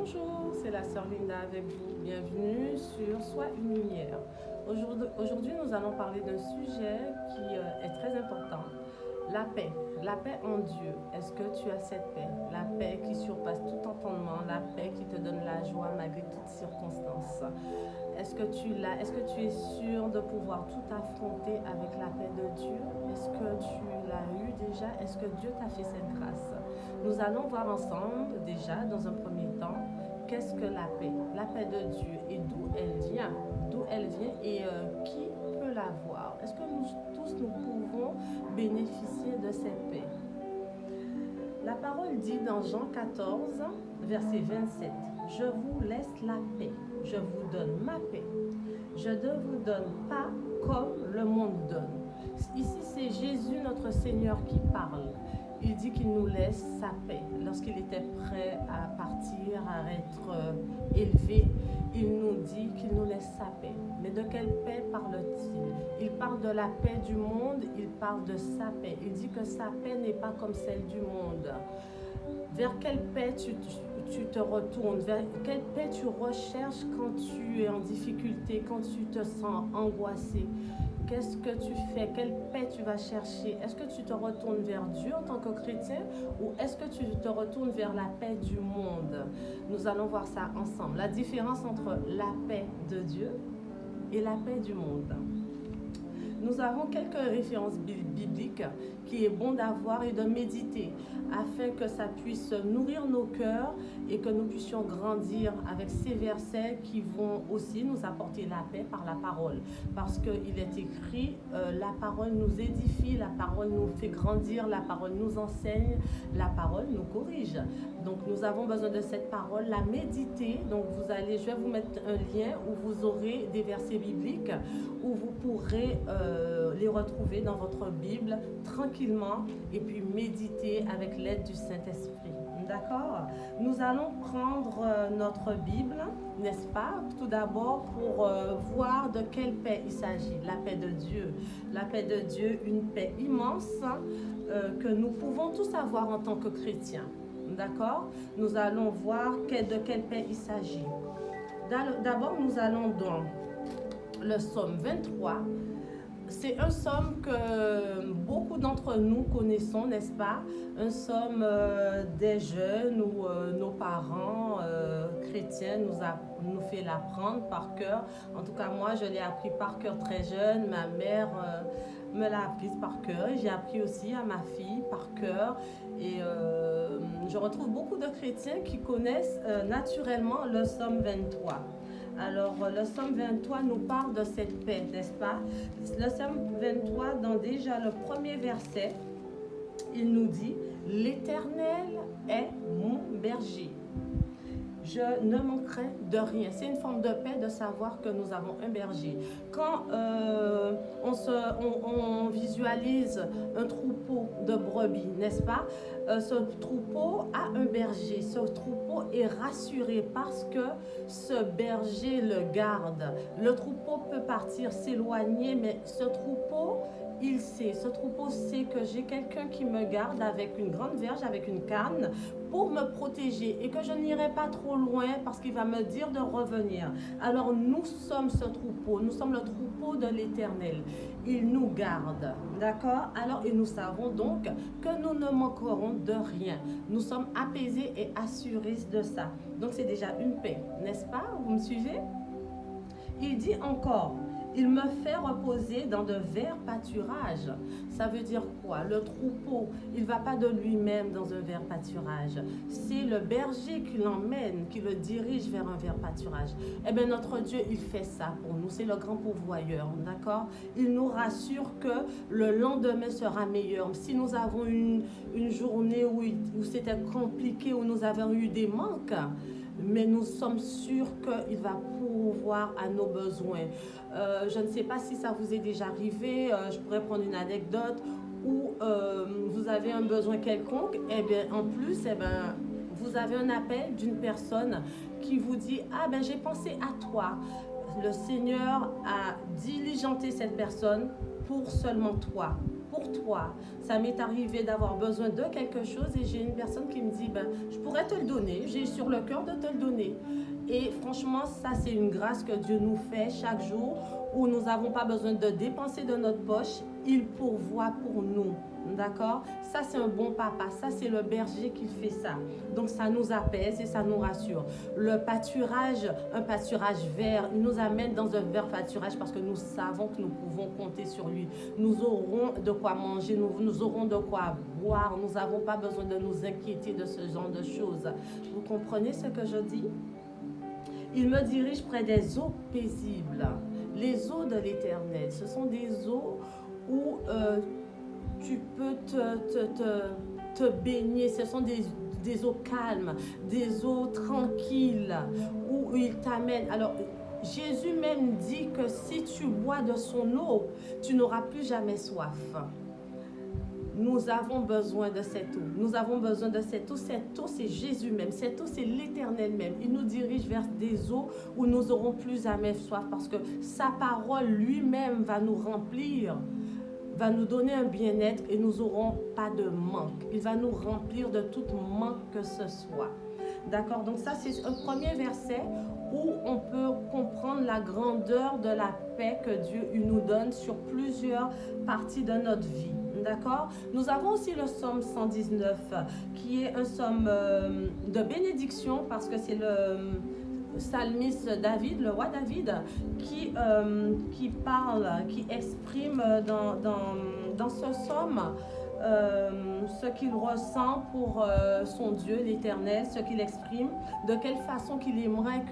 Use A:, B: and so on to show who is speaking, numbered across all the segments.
A: Bonjour, c'est la sœur Linda avec vous. Bienvenue sur Sois une lumière. Aujourd'hui, nous allons parler d'un sujet qui est très important. La paix. La paix en Dieu. Est-ce que tu as cette paix? La paix qui surpasse tout entendement, la paix qui te donne la joie malgré toutes circonstances. Est-ce que tu l'as? Est-ce que tu es sûr de pouvoir tout affronter avec la paix de Dieu? Est-ce que tu l'as eu déjà? Est-ce que Dieu t'a fait cette grâce? Nous allons voir ensemble déjà dans un premier temps qu'est-ce que la paix? La paix de Dieu et d'où elle vient? D'où elle vient et qui peut l'avoir? Est-ce que nous tous nous pouvons bénéficier de cette paix? La parole dit dans Jean 14, verset 27, « Je vous laisse la paix, je vous donne ma paix. Je ne vous donne pas comme le monde donne. » Ici, c'est Jésus, notre Seigneur, qui parle. Il dit qu'il nous laisse sa paix. Lorsqu'il était prêt à partir, à être élevé, il nous dit qu'il nous laisse sa paix. Mais de quelle paix parle-t-il? Il parle de la paix du monde, il parle de sa paix. Il dit que sa paix n'est pas comme celle du monde. Vers quelle paix tu te retournes? Vers quelle paix tu recherches quand tu es en difficulté, quand tu te sens angoissé? Qu'est-ce que tu fais? Quelle paix tu vas chercher? Est-ce que tu te retournes vers Dieu en tant que chrétien ou est-ce que tu te retournes vers la paix du monde? Nous allons voir ça ensemble. La différence entre la paix de Dieu et la paix du monde. Nous avons quelques références bibliques qu'il est bon d'avoir et de méditer afin que ça puisse nourrir nos cœurs et que nous puissions grandir avec ces versets qui vont aussi nous apporter la paix par la parole. Parce qu'il est écrit, la parole nous édifie, la parole nous fait grandir, la parole nous enseigne, la parole nous corrige. Donc nous avons besoin de cette parole, la méditer. Donc je vais vous mettre un lien où vous aurez des versets bibliques où vous pourrez les retrouver dans votre Bible tranquillement et puis méditer avec l'aide du Saint-Esprit. D'accord? Nous allons prendre notre Bible, n'est-ce pas? Tout d'abord pour voir de quelle paix il s'agit. La paix de Dieu. La paix de Dieu, une paix immense que nous pouvons tous avoir en tant que chrétiens. D'accord? Nous allons voir de quelle paix il s'agit. D'abord, nous allons dans le psaume 23. C'est un psaume que beaucoup d'entre nous connaissons, n'est-ce pas? Un psaume des jeunes ou nos parents chrétiens nous fait l'apprendre par cœur. En tout cas, moi, je l'ai appris par cœur très jeune. Ma mère me l'a apprise par cœur. J'ai appris aussi à ma fille par cœur. Et je retrouve beaucoup de chrétiens qui connaissent naturellement le psaume 23. Alors, le psaume 23 nous parle de cette paix, n'est-ce pas? Le psaume 23, dans déjà le premier verset, il nous dit « L'Éternel est mon berger. Je ne manquerai de rien. » C'est une forme de paix de savoir que nous avons un berger. Quand on visualise un troupeau de brebis, n'est-ce pas? Ce troupeau a un berger. Ce troupeau est rassuré parce que ce berger le garde. Le troupeau peut partir, s'éloigner, mais ce troupeau, ce troupeau sait que j'ai quelqu'un qui me garde avec une grande verge, avec une canne, pour me protéger et que je n'irai pas trop loin parce qu'il va me dire de revenir. Alors nous sommes ce troupeau, nous sommes le troupeau de l'Éternel. Il nous garde, d'accord? Alors, et nous savons donc que nous ne manquerons de rien. Nous sommes apaisés et assurés de ça. Donc c'est déjà une paix, n'est-ce pas? Vous me suivez? Il dit encore, il me fait reposer dans de verts pâturages. Ça veut dire quoi? Le troupeau, il ne va pas de lui-même dans un vert pâturage. C'est le berger qui l'emmène, qui le dirige vers un vert pâturage. Eh bien, notre Dieu, il fait ça pour nous. C'est le grand pourvoyeur, d'accord? Il nous rassure que le lendemain sera meilleur. Si nous avons une journée où c'était compliqué, où nous avons eu des manques, mais nous sommes sûrs qu'il va pourvoir à nos besoins. Je ne sais pas si ça vous est déjà arrivé, je pourrais prendre une anecdote où vous avez un besoin quelconque, et bien en plus, vous avez un appel d'une personne qui vous dit « Ah ben j'ai pensé à toi ». Le Seigneur a diligenté cette personne pour seulement toi, pour pour toi. Ça m'est arrivé d'avoir besoin de quelque chose et j'ai une personne qui me dit, je pourrais te le donner, j'ai sur le cœur de te le donner. Et franchement, ça c'est une grâce que Dieu nous fait chaque jour où nous n'avons pas besoin de dépenser de notre poche, il pourvoit pour nous. D'accord? Ça, c'est un bon papa. Ça, c'est le berger qui fait ça. Donc, ça nous apaise et ça nous rassure. Le pâturage, un pâturage vert, il nous amène dans un vert pâturage parce que nous savons que nous pouvons compter sur lui. Nous aurons de quoi manger, nous aurons de quoi boire. Nous n'avons pas besoin de nous inquiéter de ce genre de choses. Vous comprenez ce que je dis? Il me dirige près des eaux paisibles. Les eaux de l'Éternel, ce sont des eaux où tu peux te baigner. Ce sont des eaux calmes, des eaux tranquilles, où il t'amène. Alors, Jésus même dit que si tu bois de son eau, tu n'auras plus jamais soif. Nous avons besoin de cette eau. Nous avons besoin de cette eau. Cette eau, c'est Jésus même. Cette eau, c'est l'Éternel même. Il nous dirige vers des eaux où nous n'aurons plus jamais soif parce que sa parole lui-même va nous remplir, va nous donner un bien-être et nous n'aurons pas de manque. Il va nous remplir de tout manque que ce soit. D'accord? Donc ça, c'est un premier verset où on peut comprendre la grandeur de la paix que Dieu nous donne sur plusieurs parties de notre vie. D'accord? Nous avons aussi le psaume 119 qui est un psaume de bénédiction parce que c'est le psalmiste David, le roi David, qui parle, qui exprime dans ce psaume ce qu'il ressent pour son Dieu, l'Éternel, ce qu'il exprime, de quelle façon qu'il aimerait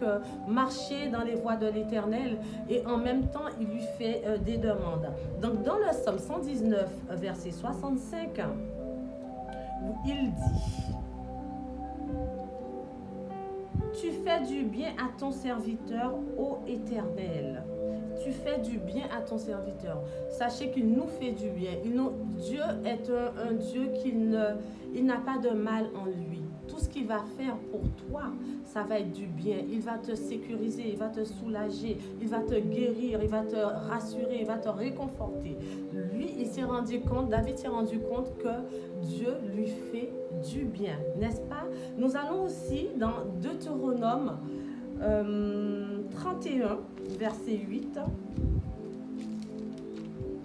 A: marcher dans les voies de l'Éternel et en même temps, il lui fait des demandes. Donc, dans le psaume 119, verset 65, il dit: tu fais du bien à ton serviteur, ô Éternel. Tu fais du bien à ton serviteur. Sachez qu'il nous fait du bien. Dieu est un Dieu il n'a pas de mal en lui. Tout ce qu'il va faire pour toi, ça va être du bien. Il va te sécuriser, il va te soulager, il va te guérir, il va te rassurer, il va te réconforter. Lui, il s'est rendu compte, David s'est rendu compte que Dieu lui fait du bien, n'est-ce pas? Nous allons aussi dans Deutéronome 31, verset 8.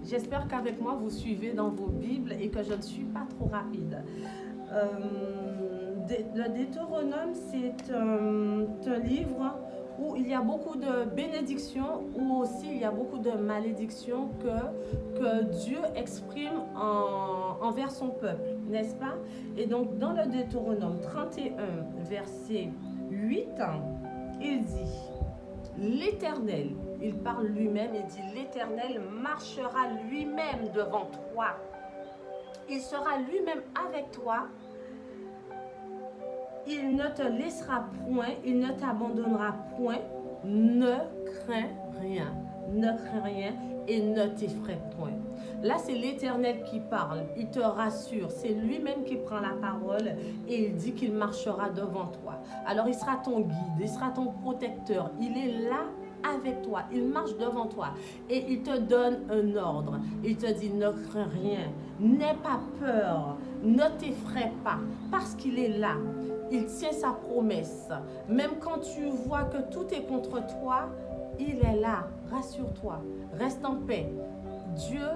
A: J'espère qu'avec moi, vous suivez dans vos Bibles et que je ne suis pas trop rapide. Le Deutéronome, c'est un livre où il y a beaucoup de bénédictions, où aussi il y a beaucoup de malédictions que Dieu exprime envers son peuple, n'est-ce pas? Et donc, dans le Deutéronome 31, verset 8, il dit: l'Éternel, il parle lui-même, il dit: l'Éternel marchera lui-même devant toi. Il sera lui-même avec toi. Il ne te laissera point, il ne t'abandonnera point. Ne crains rien, ne crains rien et ne t'effraie point. Là, c'est l'Éternel qui parle, il te rassure, c'est lui-même qui prend la parole et il dit qu'il marchera devant toi. Alors, il sera ton guide, il sera ton protecteur, il est là avec toi, il marche devant toi et il te donne un ordre. Il te dit: ne crains rien, n'aie pas peur, ne t'effraie pas, parce qu'il est là. Il tient sa promesse. Même quand tu vois que tout est contre toi, il est là. Rassure-toi, reste en paix. Dieu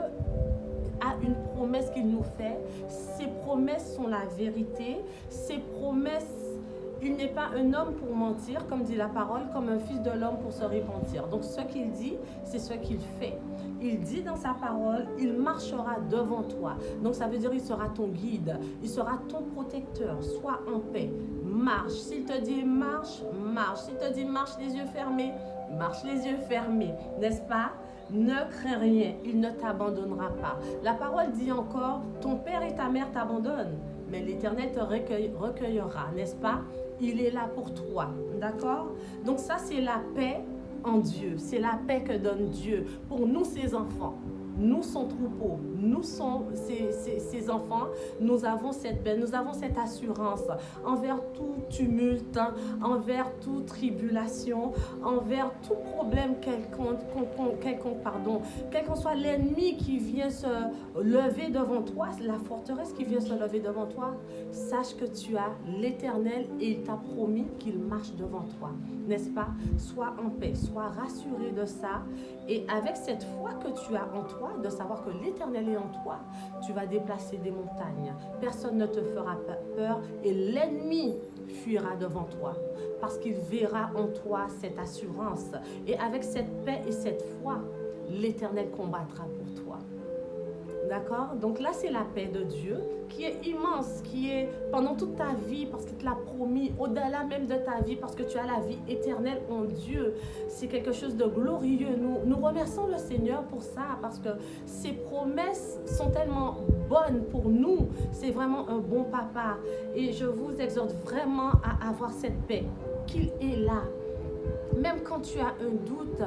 A: a une promesse qu'il nous fait. Ses promesses sont la vérité. Ses promesses, il n'est pas un homme pour mentir, comme dit la parole, comme un fils de l'homme pour se repentir. Donc ce qu'il dit, c'est ce qu'il fait. Il dit dans sa parole, il marchera devant toi. Donc ça veut dire il sera ton guide, il sera ton protecteur. Sois en paix, marche. S'il te dit marche, marche. S'il te dit marche les yeux fermés, marche les yeux fermés, n'est-ce pas? Ne crains rien, il ne t'abandonnera pas. La parole dit encore, ton père et ta mère t'abandonnent, mais l'Éternel te recueillera, n'est-ce pas? Il est là pour toi, d'accord? Donc ça, c'est la paix en Dieu. C'est la paix que donne Dieu pour nous, ses enfants. Nous, son troupeau, nous sommes ses enfants, nous avons cette paix, nous avons cette assurance envers tout tumulte, envers toute tribulation, envers tout problème quelconque, quel qu'en soit l'ennemi qui vient se lever devant toi, la forteresse qui vient se lever devant toi, sache que tu as l'Éternel et il t'a promis qu'il marche devant toi, n'est-ce pas? Sois en paix, sois rassuré de ça. Et avec cette foi que tu as en toi, de savoir que l'Éternel est en toi, tu vas déplacer des montagnes. Personne ne te fera peur et l'ennemi fuira devant toi parce qu'il verra en toi cette assurance. Et avec cette paix et cette foi, l'Éternel combattra pour toi. D'accord? Donc là, c'est la paix de Dieu qui est immense, qui est pendant toute ta vie, parce qu'il te l'a promis, au-delà même de ta vie, parce que tu as la vie éternelle en Dieu. C'est quelque chose de glorieux. Nous remercions le Seigneur pour ça, parce que ses promesses sont tellement bonnes pour nous. C'est vraiment un bon papa. Et je vous exhorte vraiment à avoir cette paix, qu'il est là. Même quand tu as un doute,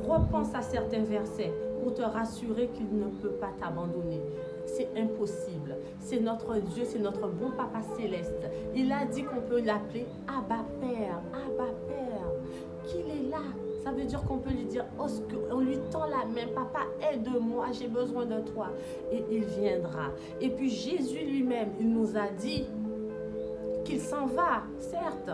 A: repense à certains versets pour te rassurer qu'il ne peut pas t'abandonner. C'est impossible. C'est notre Dieu, c'est notre bon Papa céleste. Il a dit qu'on peut l'appeler Abba Père, Abba Père, qu'il est là. Ça veut dire qu'on peut lui dire, on lui tend la main, papa, aide-moi, j'ai besoin de toi. Et il viendra. Et puis Jésus lui-même, il nous a dit qu'il s'en va, certes,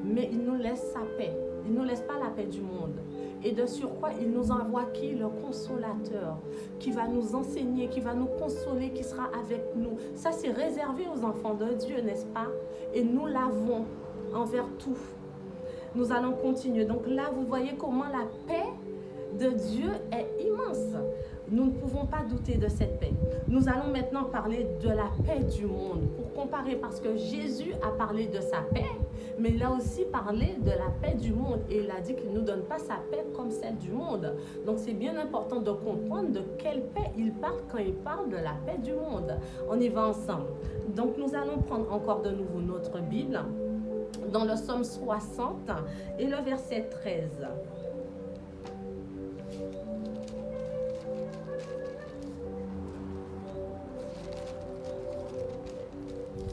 A: mais il nous laisse sa paix. Il ne nous laisse pas la paix du monde. Et de surcroît, il nous envoie qui? Le consolateur, qui va nous enseigner, qui va nous consoler, qui sera avec nous. Ça, c'est réservé aux enfants de Dieu, n'est-ce pas? Et nous l'avons envers tout. Nous allons continuer. Donc là, vous voyez comment la paix de Dieu est immense. Nous ne pouvons pas douter de cette paix. Nous allons maintenant parler de la paix du monde, pour comparer, parce que Jésus a parlé de sa paix, mais il a aussi parlé de la paix du monde. Et il a dit qu'il ne nous donne pas sa paix comme celle du monde. Donc c'est bien important de comprendre de quelle paix il parle quand il parle de la paix du monde. On y va ensemble. Donc nous allons prendre encore de nouveau notre Bible, dans le Psaume 60 et le verset 13.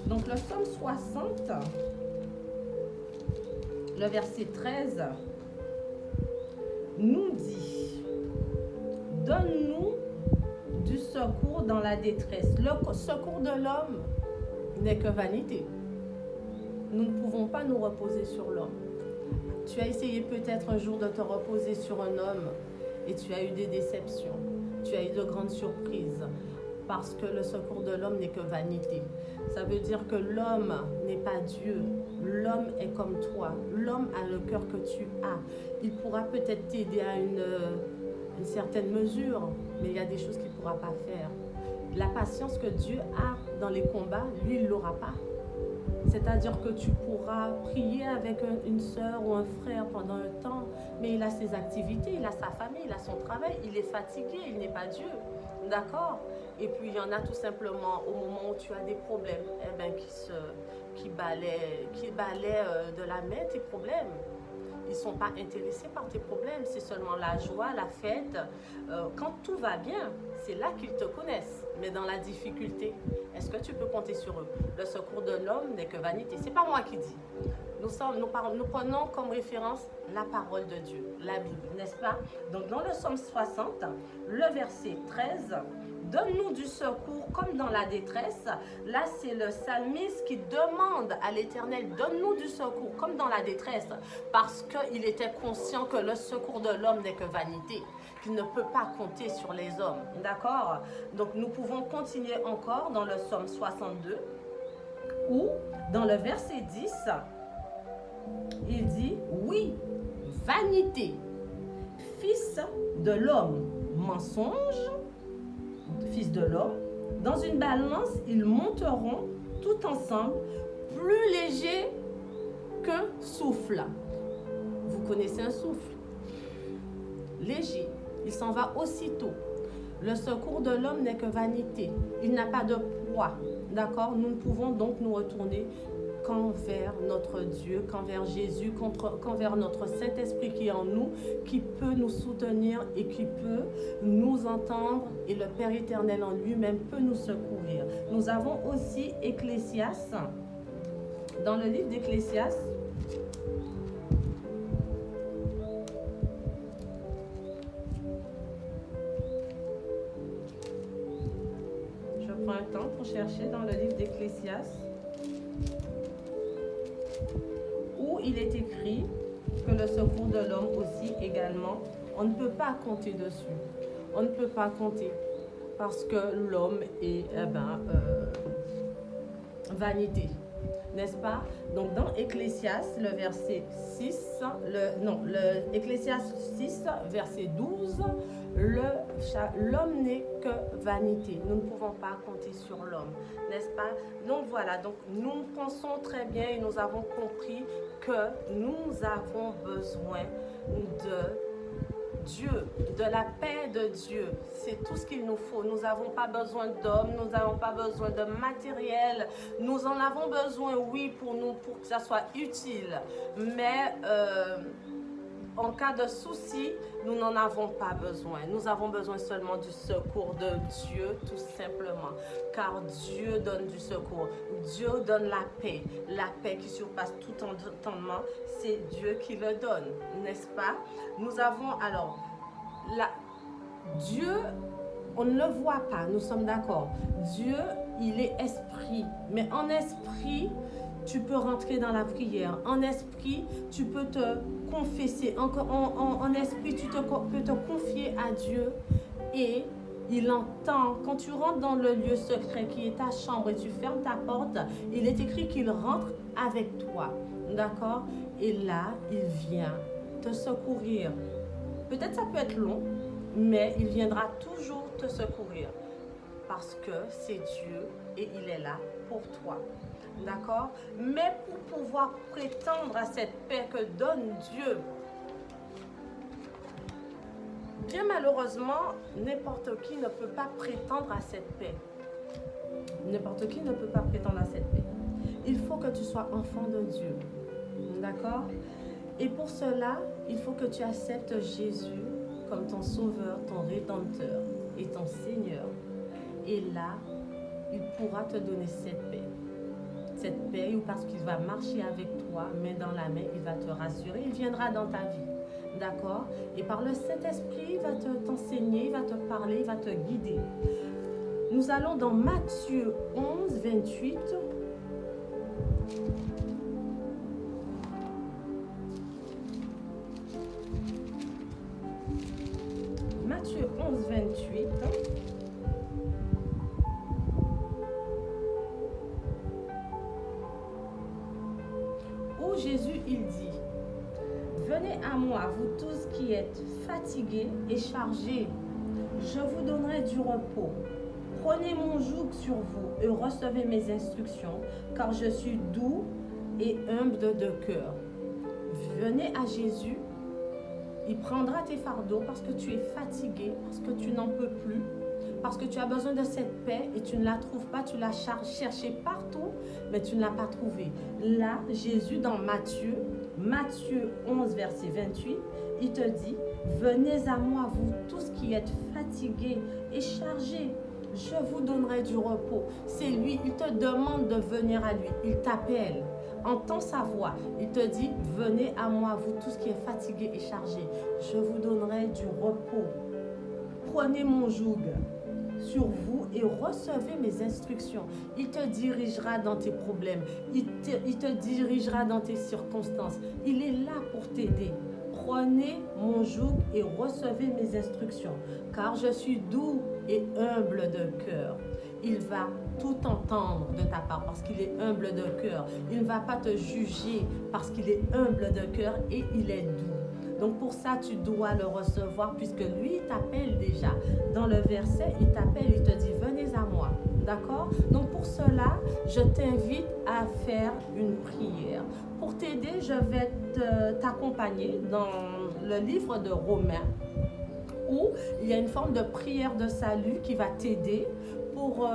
A: Donc le Psaume 60, le verset 13, nous dit, donne-nous du secours dans la détresse. Le secours de l'homme n'est que vanité. Nous ne pouvons pas nous reposer sur l'homme. Tu as essayé peut-être un jour de te reposer sur un homme et tu as eu des déceptions. Tu as eu de grandes surprises. Parce que le secours de l'homme n'est que vanité. Ça veut dire que l'homme n'est pas Dieu. L'homme est comme toi. L'homme a le cœur que tu as. Il pourra peut-être t'aider à une certaine mesure, mais il y a des choses qu'il ne pourra pas faire. La patience que Dieu a dans les combats, lui, il ne l'aura pas. C'est-à-dire que tu pourras prier avec une sœur ou un frère pendant un temps, mais il a ses activités, il a sa famille, il a son travail, il est fatigué, il n'est pas Dieu. D'accord? Et puis il y en a tout simplement au moment où tu as des problèmes, qui balaient de la main tes problèmes. Ils ne sont pas intéressés par tes problèmes, c'est seulement la joie, la fête. Quand tout va bien, c'est là qu'ils te connaissent. Mais dans la difficulté, est-ce que tu peux compter sur eux? Le secours de l'homme n'est que vanité. Ce n'est pas moi qui dis. Nous prenons comme référence la parole de Dieu, la Bible, n'est-ce pas? Donc dans le Psaume 60, le verset 13, donne-nous du secours comme dans la détresse. Là, c'est le psalmiste qui demande à l'Éternel, donne-nous du secours comme dans la détresse, parce qu'il était conscient que le secours de l'homme n'est que vanité, qu'il ne peut pas compter sur les hommes. D'accord? Donc nous pouvons continuer encore dans le Psaume 62, où dans le verset 10, il dit, oui, vanité, fils de l'homme, mensonge, fils de l'homme, dans une balance, ils monteront tout ensemble, plus légers qu'un souffle. Vous connaissez un souffle? Léger, il s'en va aussitôt. Le secours de l'homme n'est que vanité. Il n'a pas de poids. D'accord? Nous ne pouvons donc nous retourner qu'envers notre Dieu, qu'envers Jésus, qu'envers notre Saint-Esprit qui est en nous, qui peut nous soutenir et qui peut nous entendre, et le Père éternel en lui-même peut nous secourir. Nous avons aussi Ecclésiaste. Dans le livre d'Ecclésiaste, je prends un temps pour chercher dans le livre d'Ecclésiaste, où il est écrit que le secours de l'homme aussi également, on ne peut pas compter dessus. On ne peut pas compter parce que l'homme est vanité. N'est-ce pas? Donc dans Ecclésiaste, le verset 6, Ecclésiaste 6, verset 12, l'homme n'est que vanité. Nous ne pouvons pas compter sur l'homme, n'est-ce pas? Donc voilà, donc nous pensons très bien et nous avons compris que nous avons besoin de Dieu, de la paix de Dieu. C'est tout ce qu'il nous faut. Nous n'avons pas besoin d'hommes, nous n'avons pas besoin de matériel. Nous en avons besoin, oui, pour que ça soit utile. Mais en cas de souci, nous n'en avons pas besoin. Nous avons besoin seulement du secours de Dieu, tout simplement. Car Dieu donne du secours. Dieu donne la paix qui surpasse tout entendement. C'est Dieu qui le donne, n'est-ce pas? Nous avons alors, Dieu, on ne le voit pas, nous sommes d'accord. Dieu, il est esprit. Mais en esprit, tu peux rentrer dans la prière. En esprit, tu peux te confesser. En esprit, tu peux te confier à Dieu et il entend. Quand tu rentres dans le lieu secret qui est ta chambre et tu fermes ta porte, il est écrit qu'il rentre avec toi. D'accord? Et là, il vient te secourir. Peut-être ça peut être long, mais il viendra toujours te secourir parce que c'est Dieu et il est là pour toi. D'accord? Mais pour pouvoir prétendre à cette paix que donne Dieu, bien malheureusement, n'importe qui ne peut pas prétendre à cette paix. N'importe qui ne peut pas prétendre à cette paix. Il faut que tu sois enfant de Dieu. D'accord? Et pour cela, il faut que tu acceptes Jésus comme ton sauveur, ton rédempteur et ton Seigneur. Et là, il pourra te donner cette paix. Cette paix, parce qu'il va marcher avec toi, main dans la main, il va te rassurer, il viendra dans ta vie. D'accord? Et par le Saint-Esprit, il va t'enseigner, il va te parler, il va te guider. Nous allons dans Matthieu 11, 28. Matthieu 11, 28. Où Jésus, il dit: venez à moi, vous tous qui êtes fatigués et chargés, je vous donnerai du repos. Prenez mon joug sur vous et recevez mes instructions, car je suis doux et humble de cœur. Venez à Jésus, il prendra tes fardeaux parce que tu es fatigué, parce que tu n'en peux plus, parce que tu as besoin de cette paix et tu ne la trouves pas, tu l'as cherchée partout, mais tu ne l'as pas trouvée. Là, Jésus, dans Matthieu 11, verset 28, il te dit: venez à moi, vous tous qui êtes fatigués et chargés, je vous donnerai du repos. C'est lui, il te demande de venir à lui, il t'appelle. Entends sa voix, il te dit: venez à moi, vous tous qui êtes fatigués et chargés, je vous donnerai du repos. Prenez mon joug sur vous et recevez mes instructions. Il te dirigera dans tes problèmes, il te dirigera dans tes circonstances. Il est là pour t'aider. Prenez mon joug et recevez mes instructions, car je suis doux et humble de cœur. Il va tout entendre de ta part parce qu'il est humble de cœur. Il ne va pas te juger parce qu'il est humble de cœur et il est doux. Donc pour ça, tu dois le recevoir puisque lui, il t'appelle déjà. Dans le verset, il t'appelle, il te dit: venez à moi. D'accord? Donc pour cela, je t'invite à faire une prière. Pour t'aider, je vais t'accompagner dans le livre de Romains, où il y a une forme de prière de salut qui va t'aider pour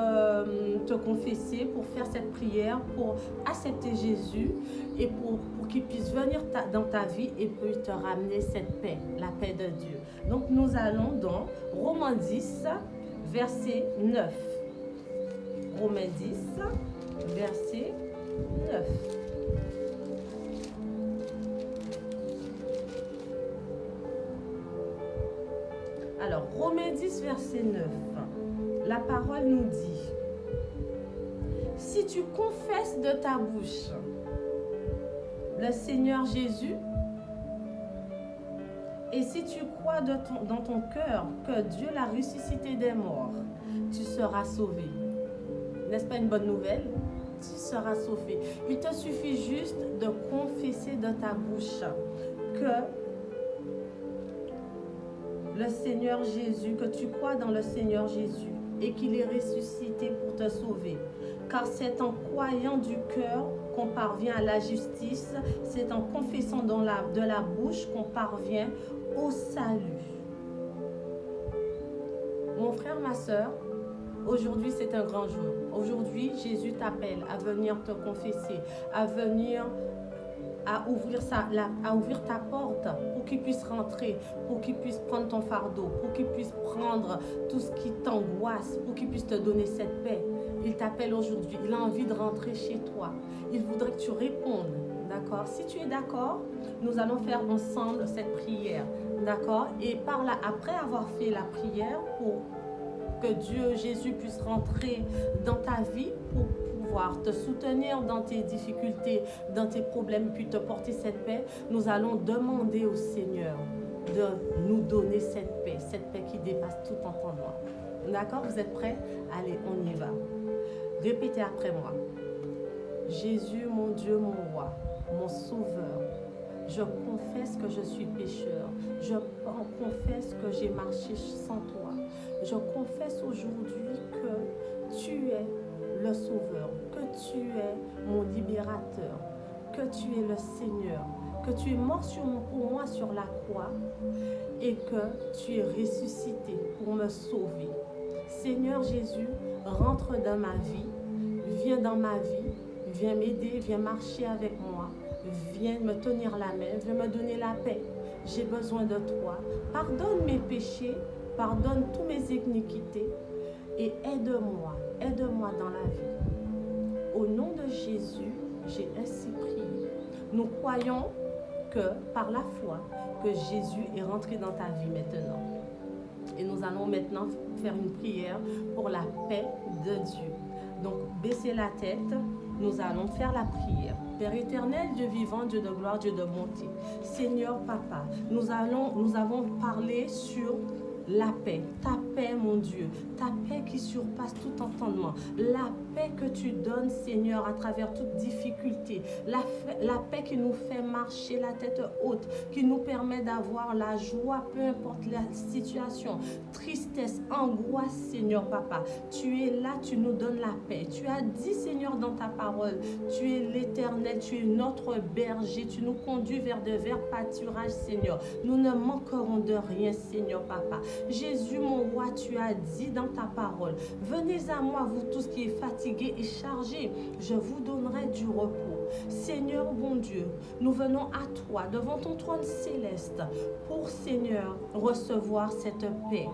A: te confesser, pour faire cette prière, pour accepter Jésus et pour qu'il puisse venir dans ta vie et puis te ramener cette paix, la paix de Dieu. Donc nous allons dans Romains 10, verset 9. Romains 10, verset 9. Alors, Romains 10, verset 9. La parole nous dit, si tu confesses de ta bouche le Seigneur Jésus, et si tu crois dans ton cœur que Dieu l'a ressuscité des morts, tu seras sauvé. N'est-ce pas une bonne nouvelle? Tu seras sauvé. Il te suffit juste de confesser de ta bouche que le Seigneur Jésus, que tu crois dans le Seigneur Jésus et qu'il est ressuscité pour te sauver. Car c'est en croyant du cœur qu'on parvient à la justice, c'est en confessant de la bouche qu'on parvient au salut. Mon frère, ma soeur, aujourd'hui c'est un grand jour. Aujourd'hui, Jésus t'appelle à venir te confesser, à venir à ouvrir ta porte pour qu'il puisse rentrer, pour qu'il puisse prendre ton fardeau, pour qu'il puisse prendre tout ce qui t'angoisse, pour qu'il puisse te donner cette paix. Il t'appelle aujourd'hui, il a envie de rentrer chez toi. Il voudrait que tu répondes, d'accord? Si tu es d'accord, nous allons faire ensemble cette prière, d'accord? Et par là, après avoir fait la prière pour que Dieu, Jésus puisse rentrer dans ta vie pour pouvoir te soutenir dans tes difficultés, dans tes problèmes, puis te porter cette paix, nous allons demander au Seigneur de nous donner cette paix qui dépasse tout entendement. D'accord? Vous êtes prêts? Allez, on y va. Répétez après moi. Jésus, mon Dieu, mon roi, mon sauveur, je confesse que je suis pécheur. Je confesse que j'ai marché sans toi. Je confesse aujourd'hui que tu es le Sauveur, que tu es mon libérateur, que tu es le Seigneur, que tu es mort pour moi sur la croix et que tu es ressuscité pour me sauver. Seigneur Jésus, rentre dans ma vie, viens dans ma vie, viens m'aider, viens marcher avec moi, viens me tenir la main, viens me donner la paix. J'ai besoin de toi. Pardonne mes péchés, pardonne tous mes iniquités et aide-moi dans la vie. Au nom de Jésus, j'ai ainsi prié. Nous croyons que par la foi, que Jésus est rentré dans ta vie maintenant. Et nous allons maintenant faire une prière pour la paix de Dieu. Donc, baissez la tête, nous allons faire la prière. Père éternel, Dieu vivant, Dieu de gloire, Dieu de bonté. Seigneur Papa, nous avons parlé sur la paix, ta paix mon Dieu, ta paix qui surpasse tout entendement, la paix que tu donnes Seigneur à travers toute difficulté, la paix qui nous fait marcher la tête haute, qui nous permet d'avoir la joie, peu importe la situation, tristesse, angoisse Seigneur Papa, tu es là, tu nous donnes la paix, tu as dit Seigneur dans ta parole, tu es l'Éternel, tu es notre berger, tu nous conduis vers de verts pâturages Seigneur, nous ne manquerons de rien Seigneur Papa. Jésus, mon roi, tu as dit dans ta parole, venez à moi, vous tous qui êtes fatigués et chargés, je vous donnerai du repos. Seigneur, bon Dieu, nous venons à toi, devant ton trône céleste, pour, Seigneur, recevoir cette paix.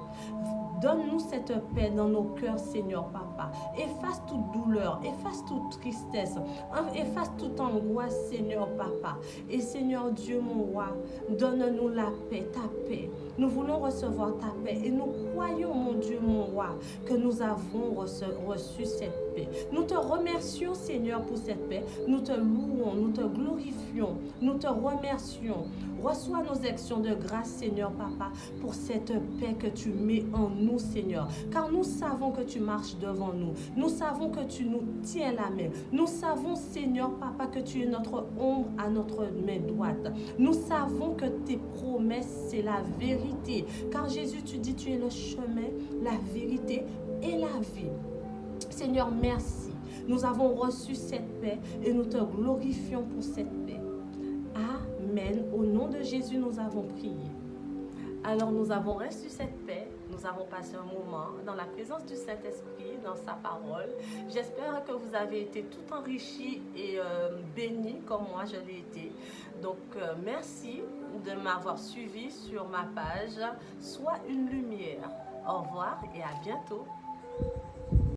A: Donne-nous cette paix dans nos cœurs, Seigneur Papa. Efface toute douleur, efface toute tristesse, efface toute angoisse, Seigneur Papa. Et Seigneur Dieu, mon roi, donne-nous la paix, ta paix. Nous voulons recevoir ta paix et nous croyons, mon Dieu, mon roi, que nous avons reçu cette paix. Nous te remercions, Seigneur, pour cette paix. Nous te louons, nous te glorifions, nous te remercions. Reçois nos actions de grâce, Seigneur Papa, pour cette paix que tu mets en nous, Seigneur. Car nous savons que tu marches devant nous. Nous savons que tu nous tiens la main. Nous savons, Seigneur Papa, que tu es notre ombre à notre main droite. Nous savons que tes promesses, c'est la vérité. Car Jésus, tu dis, tu es le chemin, la vérité et la vie. Seigneur, merci. Nous avons reçu cette paix et nous te glorifions pour cette paix. Amen. Au nom de Jésus, nous avons prié. Alors, nous avons reçu cette paix. nous avons passé un moment dans la présence du Saint-Esprit, dans sa parole. J'espère que vous avez été tout enrichis et bénis comme moi je l'ai été. Donc, merci de m'avoir suivi sur ma page Sois une lumière. Au revoir et à bientôt.